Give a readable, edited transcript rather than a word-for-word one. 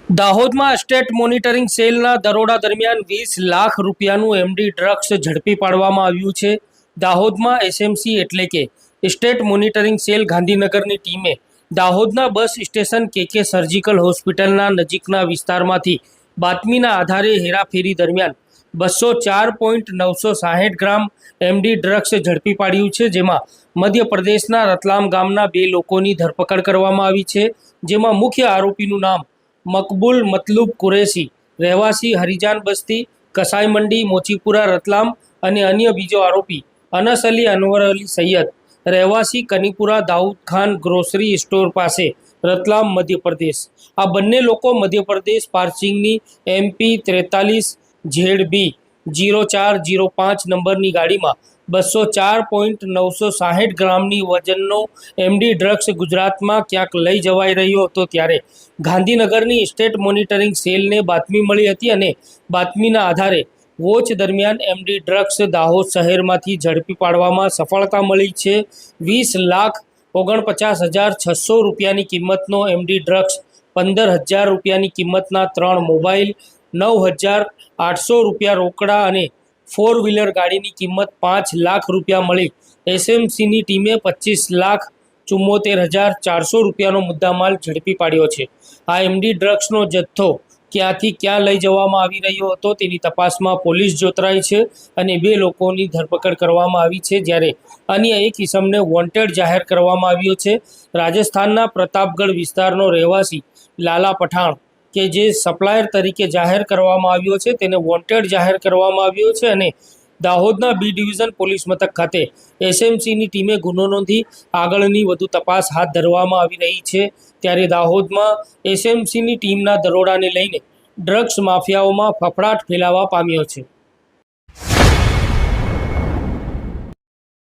દાહોદમાં state monitoring સેલના દરોડા દરમિયાન 20 લાખ રૂપિયાનું એમડી ડ્રગ્સ ઝડપી પાડવામાં આવ્યું છે. દાહોદમાં એસએમસી એટલે કે સ્ટેટ મોનિટરિંગ સેલ ગાંધીનગરની ટીમે દાહોદના બસ સ્ટેશન કેકે સર્જિકલ હોસ્પિટલના નજીકના વિસ્તારમાંથી બાતમીના આધારે હેરાફેરી દરમિયાન 204.960 ગ્રામ એમડી ડ્રગ્સ ઝડપી પાડ્યું છે, જેમાં મધ્યપ્રદેશના રતલામ ગામના 2 લોકોની ધરપકડ કરવામાં આવી છે, જેમાં મુખ્ય આરોપીનું નામ મકબૂલ મતલુબ કુરેશી રહેવાસી હરિજાન બસ્તી કસાઈ મંડી મોચીપુરા રતલામ અને અન્ય બીજો આરોપી અનસ અલી અનવર અલી સૈયદ રહેવાસી કનીપુરા દાઉદ ખાન ગ્રોસરી સ્ટોર પાસે રતલામ મધ્યપ્રદેશ. આ બંને લોકો મધ્યપ્રદેશ પાર્સિંગની MP 43ZB 0405 નંબરની ગાડીમાં 204.960 ગ્રામની વજનનો એમડી ડ્રગ્સ ગુજરાતમાં ક્યાંક લઈ જવાઈ રહ્યો હતો, ત્યારે ગાંધીનગરની સ્ટેટ મોનિટરિંગ સેલને બાતમી મળી હતી અને બાતમીના આધારે વોચ દરમિયાન એમડી ડ્રગ્સ દાહોદ શહેરમાંથી ઝડપી પાડવામાં સફળતા મળી છે. 20,49,600 રૂપિયાની કિંમતનો એમડી ડ્રગ્સ, 15,000 રૂપિયાની કિંમતના 3 મોબાઈલ, 9,800 રૂપિયા રોકડા અને 4 વ્હીલર ગાડીની કિંમત 5 લાખ રૂપિયા મળી એસએમસીની ટીમે 25,74,400 રૂપિયાનો મુદ્દામાલ ઝડપી પાડ્યો છે. આ એમડી ડ્રગ્સનો જથ્થો ક્યાંથી ક્યાં લઈ જવામાં આવી રહ્યો હતો તેની તપાસમાં પોલીસ જોતરાઈ છે અને 2 લોકોની ધરપકડ કરવામાં આવી છે, જ્યારે અન્ય એક ઇસમને વોન્ટેડ જાહેર કરવામાં આવ્યો છે. રાજસ્થાનના પ્રતાપગઢ વિસ્તારનો રહેવાસી લાલા પઠાણ, કે જે સપ્લાયર તરીકે જાહેર કરવામાં આવ્યો છે, તેને વોન્ટેડ જાહેર કરવામાં આવ્યો છે અને દાહોદના B ડિવિઝન પોલીસ મથક ખાતે એસએમસીની ટીમે ગુનો નોંધી આગળની વધુ તપાસ હાથ ધરવામાં આવી રહી છે. ત્યારે દાહોદમાં એસએમસીની ટીમના દરોડાને લઈને ડ્રગ્સ માફિયાઓમાં ફફડાટ ફેલાવા પામ્યો છે.